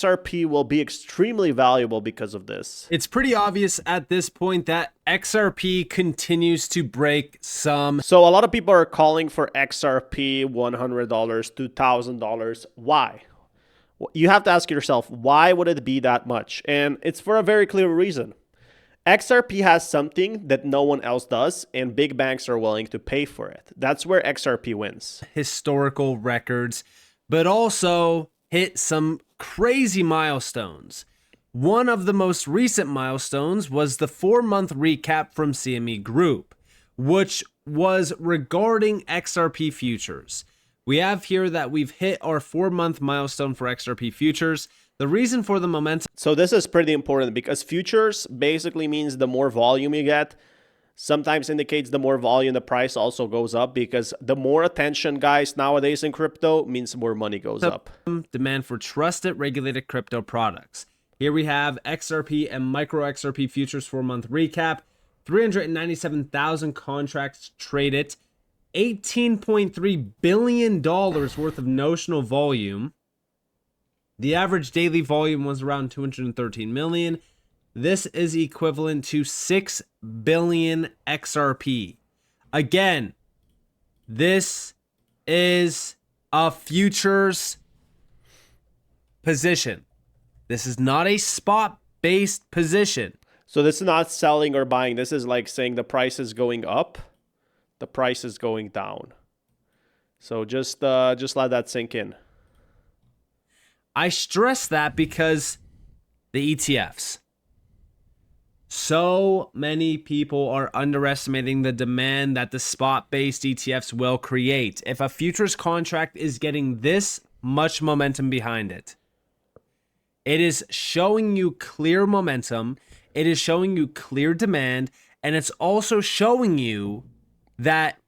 XRP will be extremely valuable because of this. It's pretty obvious at this point that XRP continues to break some. So a lot of people are calling for XRP $100, $2,000. Why? You have to ask yourself, why would it be that much? And it's for a very clear reason. XRP has something that no one else does, and big banks are willing to pay for it. That's where XRP wins. Historical records, but also hit some crazy milestones. One of the most recent milestones was the 4-month recap from CME Group, which was regarding XRP futures. We have here that we've hit our 4-month milestone for XRP futures. The reason for the momentum. So this is pretty important because futures basically means the more volume you get, sometimes indicates the more volume, the price also goes up, because the more attention, guys, nowadays in crypto means more money goes up. Demand for trusted, regulated crypto products. Here we have XRP and micro XRP futures 4-month recap. 397,000 contracts traded. $18.3 billion worth of notional volume. The average daily volume was around 213 million. This is equivalent to 6 billion XRP. Again, this is a futures position. This is not a spot-based position. So this is not selling or buying. This is like saying the price is going up, the price is going down. So just let that sink in. I stress that because the ETFs. So many people are underestimating the demand that the spot-based ETFs will create. If a futures contract is getting this much momentum behind it, it is showing you clear momentum, it is showing you clear demand, and it's also showing you that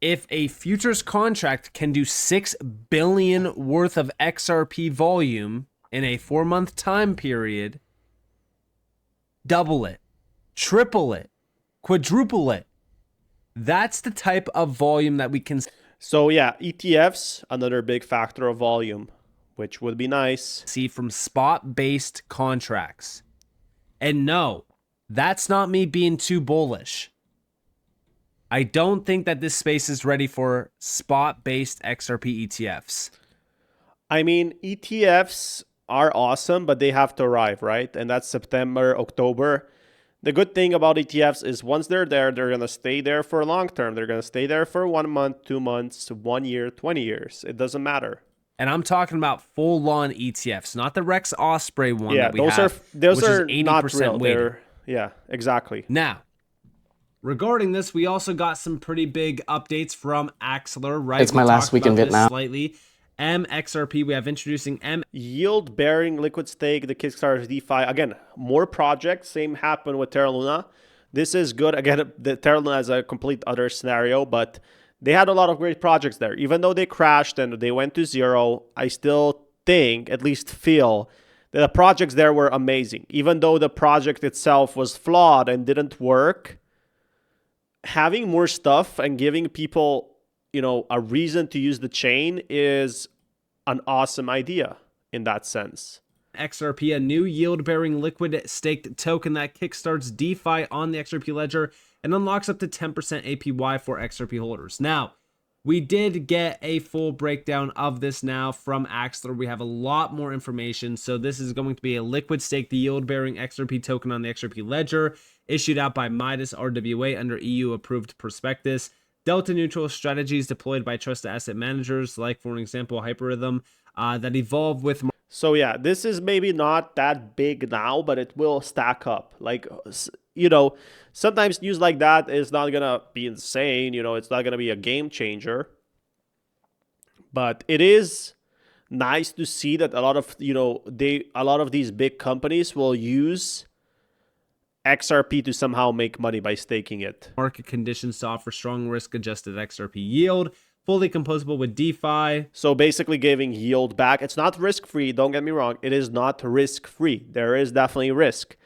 if a futures contract can do 6 billion worth of XRP volume in a 4-month time period, double it, triple it, quadruple it. That's the type of volume that we can. So yeah, ETFs, another big factor of volume, which would be nice. See from spot-based contracts. And no, that's not me being too bullish. I don't think that this space is ready for spot-based XRP ETFs. I mean, ETFs are awesome, but they have to arrive, right? And that's September, October. The good thing about ETFs is once they're there, they're going to stay there for long term. They're going to stay there for 1 month, 2 months, 1 year, 20 years. It doesn't matter. And I'm talking about full-on ETFs, not the Rex Osprey one that we those have, those which are is 80% not real. weighted. Yeah, exactly. Now, regarding this, we also got some pretty big updates from Axler, right? It's my last week in Vietnam. Slightly. MXRP, we have introducing yield-bearing liquid stake, the Kickstarter DeFi. Again, more projects. Same happened with Terra Luna. This is good. Again, the Terra Luna is a complete other scenario, but they had a lot of great projects there. Even though they crashed and they went to zero, I still think, at least feel, that the projects there were amazing. Even though the project itself was flawed and didn't work, having more stuff and giving people, a reason to use the chain is an awesome idea in that sense. XRP, a new yield-bearing liquid staked token that kickstarts DeFi on the XRP ledger and unlocks up to 10% APY for XRP holders. Now, we did get a full breakdown of this now from Axler. We have a lot more information. So this is going to be a liquid stake, the yield-bearing XRP token on the XRP ledger, issued out by Midas RWA under EU-approved prospectus. Delta neutral strategies deployed by trusted asset managers, like, for example, Hyperrhythm, that evolve with. So yeah, this is maybe not that big now, but it will stack up. Like, sometimes news like that is not going to be insane. It's not going to be a game changer. But it is nice to see that a lot of these big companies will use XRP to somehow make money by staking it. Market conditions to offer strong risk-adjusted XRP yield, fully composable with DeFi. So basically giving yield back. It's not risk-free, don't get me wrong. It is not risk-free. There is definitely risk.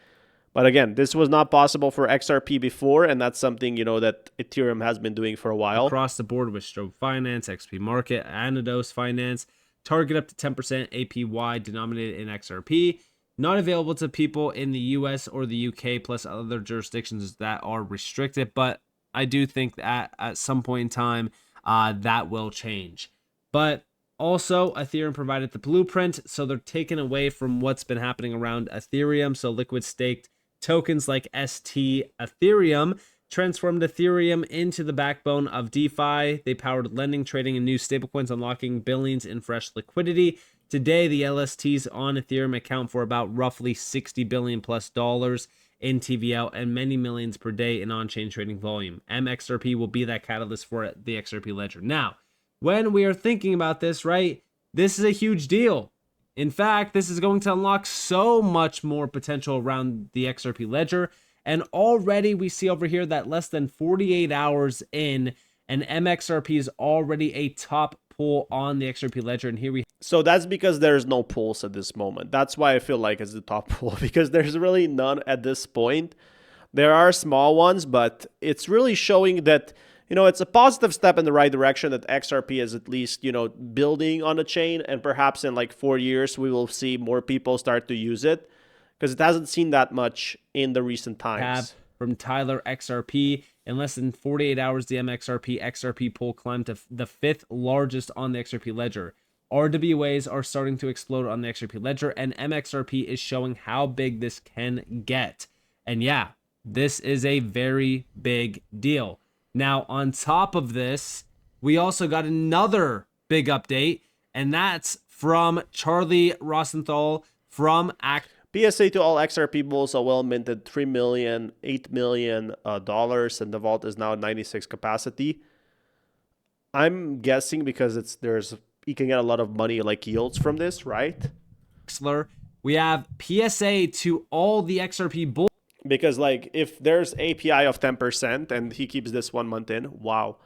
But again, this was not possible for XRP before, and that's something, that Ethereum has been doing for a while. Across the board with Strobe Finance, XP Market, Anados Finance, target up to 10% APY denominated in XRP. Not available to people in the US or the UK, plus other jurisdictions that are restricted. But I do think that at some point in time, that will change. But also, Ethereum provided the blueprint, so they're taken away from what's been happening around Ethereum. So liquid staked tokens like ST Ethereum transformed Ethereum into the backbone of DeFi. They powered lending, trading, and new stablecoins, unlocking billions in fresh liquidity. Today, the LSTs on Ethereum account for about roughly $60 billion plus in TVL and many millions per day in on-chain trading volume. MXRP will be that catalyst for the XRP ledger. Now, when we are thinking about this, right, this is a huge deal. In fact, this is going to unlock so much more potential around the XRP ledger. And already we see over here that less than 48 hours in, and MXRP is already a top pool on the XRP ledger. And here we So that's because there's no pools at this moment. That's why I feel like it's the top pool, because there's really none at this point. There are small ones, but it's really showing that, it's a positive step in the right direction that XRP is at least, building on the chain. And perhaps in like 4 years, we will see more people start to use it, because it hasn't seen that much in the recent times. From Tyler XRP, in less than 48 hours, the XRP pool climbed to the 5th largest on the XRP ledger. RWAs are starting to explode on the XRP ledger, and MXRP is showing how big this can get. And yeah, this is a very big deal. Now, on top of this, we also got another big update, and that's from Charlie Rosenthal from PSA to all XRP bulls, a well-minted $3 million, $8 million, and the vault is now at 96 capacity. I'm guessing because you can get a lot of money like yields from this, right? We have PSA to all the XRP bulls. Because like if there's API of 10% and he keeps this 1 month in, wow,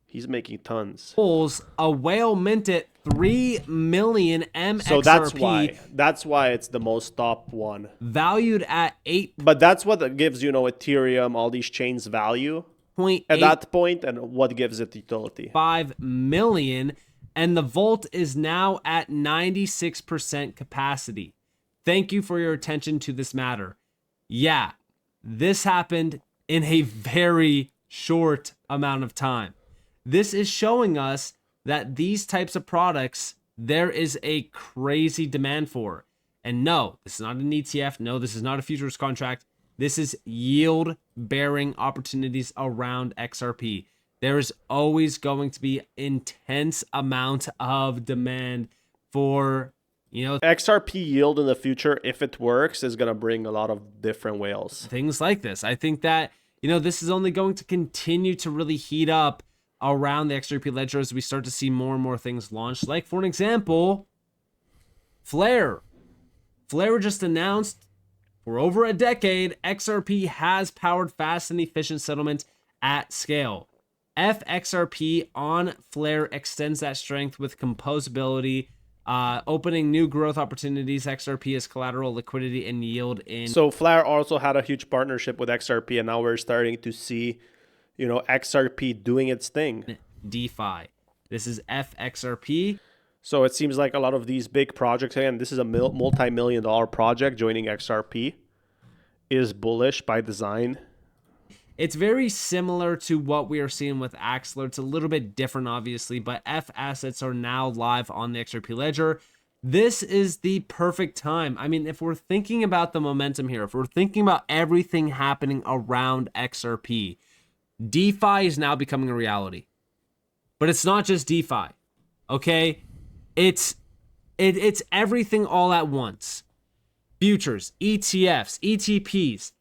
he's making tons. Bulls, a whale minted 3 million MXRP. So that's why it's the most top one. Valued at 8. But that's what gives, Ethereum, all these chains value at that point, and what gives it utility. 5 million, and the vault is now at 96% capacity. Thank you for your attention to this matter. Yeah, this happened in a very short amount of time. This is showing us that these types of products, there is a crazy demand for. And no, this is not an ETF. No, this is not a futures contract. This is yield-bearing opportunities around XRP. There is always going to be intense amount of demand for, XRP yield in the future, if it works, is going to bring a lot of different whales. Things like this. I think that, this is only going to continue to really heat up around the XRP ledger as we start to see more and more things launched. Like, for an example, Flare. Flare just announced for over a decade, XRP has powered fast and efficient settlement at scale. FXRP on Flare extends that strength with composability, opening new growth opportunities. XRP is collateral, liquidity, and yield in. So Flare also had a huge partnership with XRP, and now we're starting to see, XRP doing its thing. DeFi. This is FXRP. So it seems like a lot of these big projects, and this is a multi-million-dollar project, joining XRP, is bullish by design. It's very similar to what we are seeing with Axler. It's a little bit different, obviously, but F assets are now live on the XRP ledger. This is the perfect time. I mean, if we're thinking about the momentum here, if we're thinking about everything happening around XRP, DeFi is now becoming a reality. But it's not just DeFi, okay? It's everything all at once. Futures, ETFs, ETPs,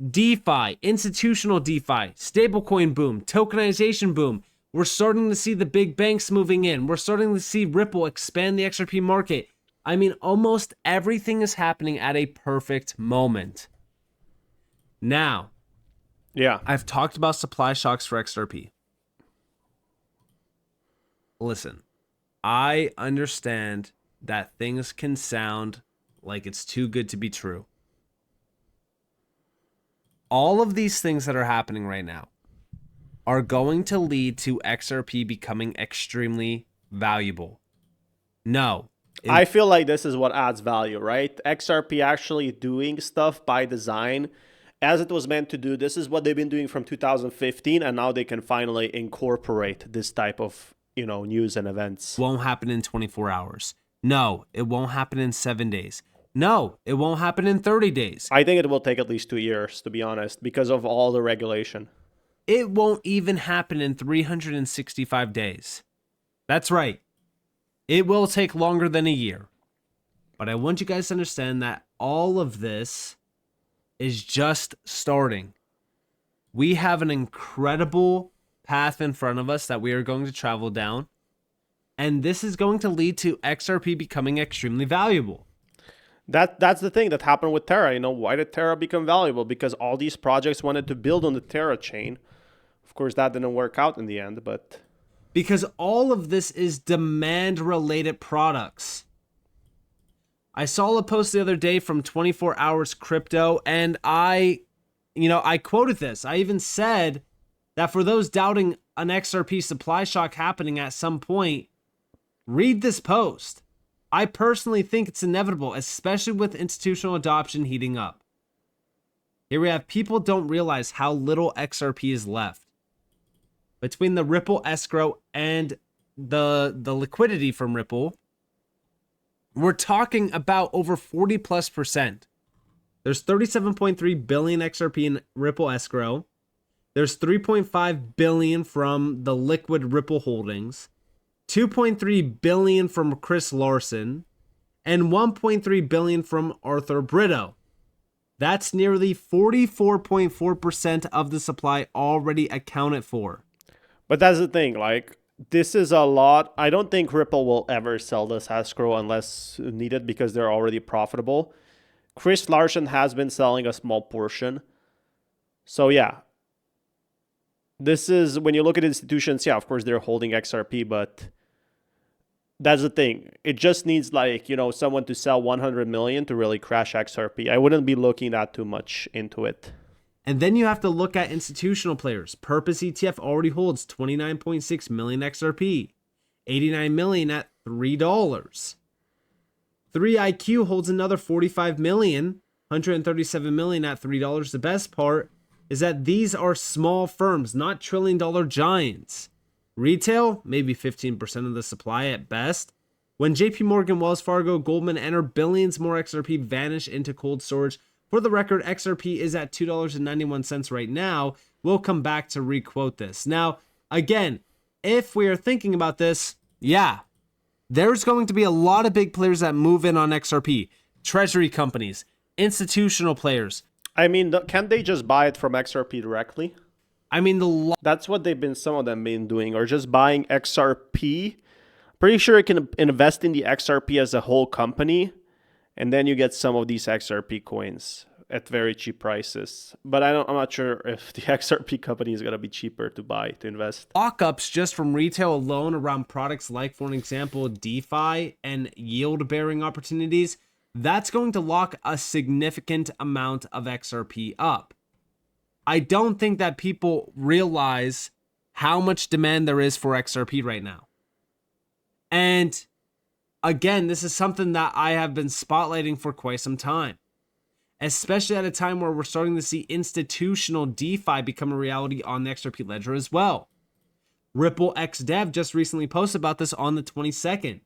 DeFi, institutional DeFi, stablecoin boom, tokenization boom. We're starting to see the big banks moving in. We're starting to see Ripple expand the XRP market. I mean, almost everything is happening at a perfect moment. Now, yeah, I've talked about supply shocks for XRP. Listen, I understand that things can sound like it's too good to be true. All of these things that are happening right now are going to lead to XRP becoming extremely valuable. No. I feel like this is what adds value, right? XRP actually doing stuff by design as it was meant to do. This is what they've been doing from 2015, and now they can finally incorporate this type of, news and events. Won't happen in 24 hours. No, it won't happen in 7 days. No, it won't happen in 30 days. I think it will take at least 2 years, to be honest, because of all the regulation. It won't even happen in 365 days. That's right. It will take longer than a year. But I want you guys to understand that all of this is just starting. We have an incredible path in front of us that we are going to travel down. And this is going to lead to XRP becoming extremely valuable. That's the thing that happened with Terra. Why did Terra become valuable? Because all these projects wanted to build on the Terra chain. Of course, that didn't work out in the end, but... Because all of this is demand-related products. I saw a post the other day from 24 Hours Crypto, and I quoted this. I even said that for those doubting an XRP supply shock happening at some point, read this post. I personally think it's inevitable, especially with institutional adoption heating up. Here we have people don't realize how little XRP is left. Between the Ripple escrow and the liquidity from Ripple, we're talking about over 40+%. There's 37.3 billion XRP in Ripple escrow. There's 3.5 billion from the liquid Ripple holdings, 2.3 billion from Chris Larson, and 1.3 billion from Arthur Brito. That's nearly 44.4% of the supply already accounted for. But that's the thing, this is a lot. I don't think Ripple will ever sell this escrow unless needed because they're already profitable. Chris Larson has been selling a small portion. So yeah, this is, when you look at institutions, yeah, of course they're holding XRP, but that's the thing. It just needs someone to sell 100 million to really crash XRP. I wouldn't be looking that too much into it. And then you have to look at institutional players. Purpose ETF already holds 29.6 million XRP, 89 million at $3. 3IQ holds another 45 million, 137 million at $3. The best part is that these are small firms, not trillion-dollar giants. Retail, maybe 15% of the supply at best. When JP Morgan, Wells Fargo, Goldman enter, billions more XRP vanish into cold storage. For the record, XRP is at $2.91 right now. We'll come back to requote this. Now, again, if we are thinking about this, yeah, there's going to be a lot of big players that move in on XRP. Treasury companies, institutional players. I mean, can't they just buy it from XRP directly? I mean, that's what some of them been doing, or just buying XRP. Pretty sure you can invest in the XRP as a whole company, and then you get some of these XRP coins at very cheap prices. But I'm not sure if the XRP company is going to be cheaper to buy, to invest. Lockups just from retail alone around products like, for an example, DeFi and yield-bearing opportunities, that's going to lock a significant amount of XRP up. I don't think that people realize how much demand there is for XRP right now. And again, this is something that I have been spotlighting for quite some time, especially at a time where we're starting to see institutional DeFi become a reality on the XRP ledger as well. Ripple XDev just recently posted about this on the 22nd.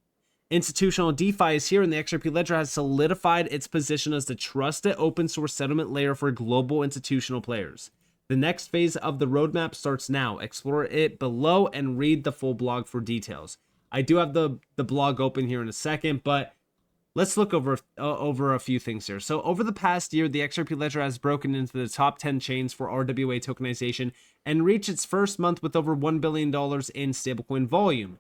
Institutional DeFi is here, and the XRP ledger has solidified its position as the trusted open source settlement layer for global institutional players. The next phase of the roadmap starts now. Explore it below and read the full blog for details. I do have the blog open here in a second, but let's look over a few things here. So over the past year, the XRP ledger has broken into the top 10 chains for RWA tokenization and reached its first month with over $1 billion in stablecoin volume.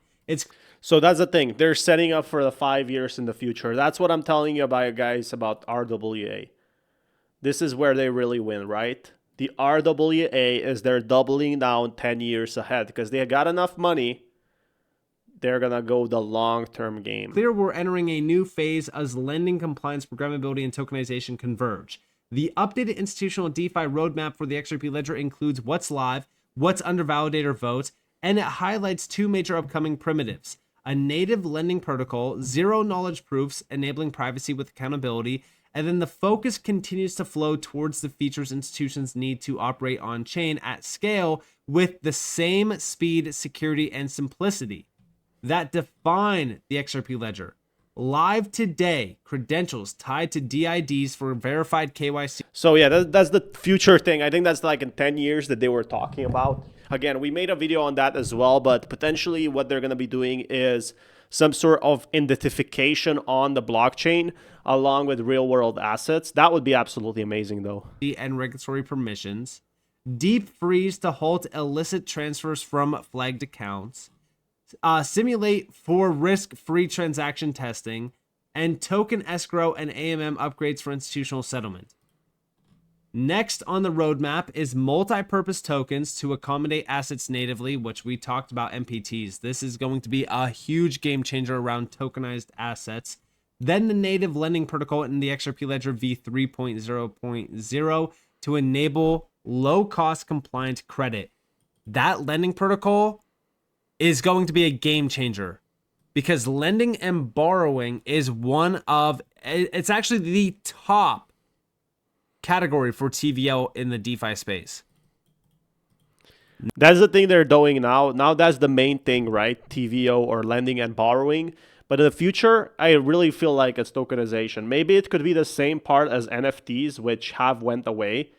So that's the thing. They're setting up for the 5 years in the future. That's what I'm telling you about, guys, about RWA. This is where they really win, right? The RWA is they're doubling down 10 years ahead because they got enough money. They're going to go the long-term game. Clear we're entering a new phase as lending compliance, programmability, and tokenization converge. The updated institutional DeFi roadmap for the XRP ledger includes what's live, what's under validate or vote, and it highlights two major upcoming primitives: a native lending protocol, zero knowledge proofs, enabling privacy with accountability. And then the focus continues to flow towards the features institutions need to operate on chain at scale with the same speed, security, and simplicity that define the XRP ledger. Live today, credentials tied to DIDs for verified KYC. So yeah, that's the future thing. I think that's like in 10 years that they were talking about. Again, we made a video on that as well, but potentially what they're going to be doing is some sort of identification on the blockchain along with real world assets. That would be absolutely amazing though. And regulatory permissions, deep freeze to halt illicit transfers from flagged accounts, simulate for risk-free transaction testing, and token escrow and AMM upgrades for institutional settlement. Next on the roadmap is multi-purpose tokens to accommodate assets natively, which we talked about MPTs. This is going to be a huge game changer around tokenized assets. Then the native lending protocol in the XRP Ledger v3.0.0 to enable low-cost compliant credit. That lending protocol is going to be a game changer because lending and borrowing is it's actually the top category for TVL in the DeFi space. That's the thing they're doing now. Now that's the main thing, right? TVO or lending and borrowing. But in the future, I really feel like it's tokenization. Maybe it could be the same part as NFTs, which have went away.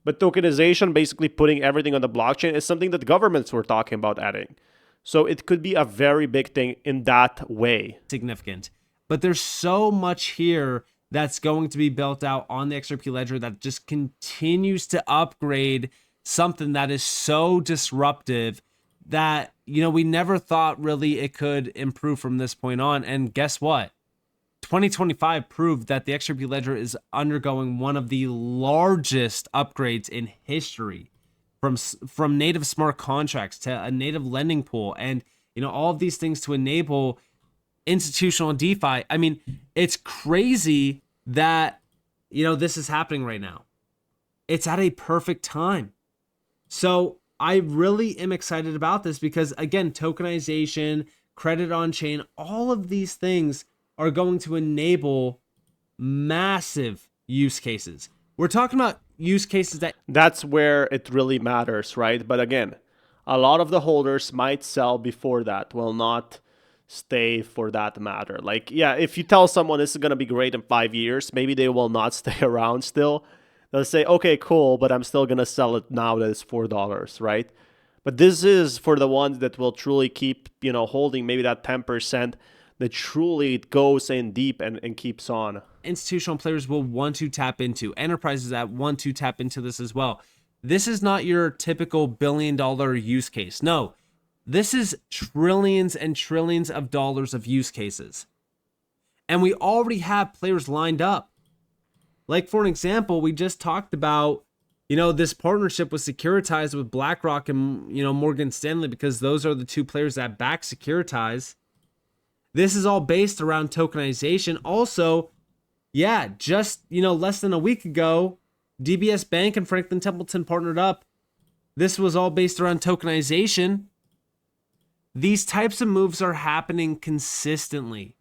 But tokenization, basically putting everything on the blockchain, is something that governments were talking about adding. So it could be a very big thing in that way. Significant. But there's so much here that's going to be built out on the XRP Ledger that just continues to upgrade something that is so disruptive that, we never thought really it could improve from this point on. And guess what? 2025 proved that the XRP Ledger is undergoing one of the largest upgrades in history, from native smart contracts to a native lending pool, and all of these things to enable institutional DeFi. I mean, it's crazy that this is happening right now. It's at a perfect time. So I really am excited about this because, again, tokenization, credit on chain, all of these things are going to enable massive use cases. We're talking about use cases that's where it really matters, right? But again, a lot of the holders might sell before that, will not stay for that matter. Like, yeah, if you tell someone this is going to be great in 5 years, maybe they will not stay around still. They'll say, okay, cool, but I'm still going to sell it now that it's $4, right? But this is for the ones that will truly keep, holding maybe that 10% that truly goes in deep and keeps on. Institutional players will want to tap into. Enterprises that want to tap into this as well. This is not your typical billion-dollar use case. No, this is trillions and trillions of dollars of use cases. And we already have players lined up. Like, for an example, we just talked about, this partnership with Securitize with BlackRock and, Morgan Stanley, because those are the two players that back Securitize. This is all based around tokenization. Also, yeah, just, less than a week ago, DBS Bank and Franklin Templeton partnered up. This was all based around tokenization. These types of moves are happening consistently.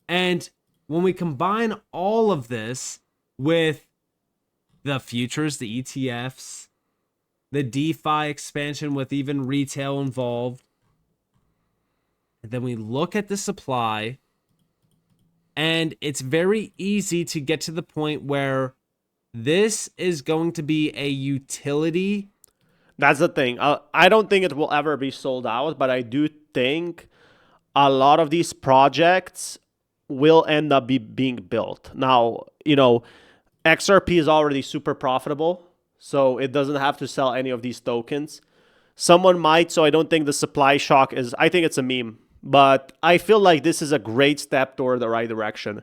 And when we combine all of this with the futures, the ETFs, the DeFi expansion with even retail involved, and then we look at the supply, and it's very easy to get to the point where this is going to be a utility. That's the thing. I don't think it will ever be sold out, but I do think a lot of these projects will end up being built. Now, XRP is already super profitable, so it doesn't have to sell any of these tokens. Someone might, so I don't think the supply shock I think it's a meme. But I feel like this is a great step toward the right direction.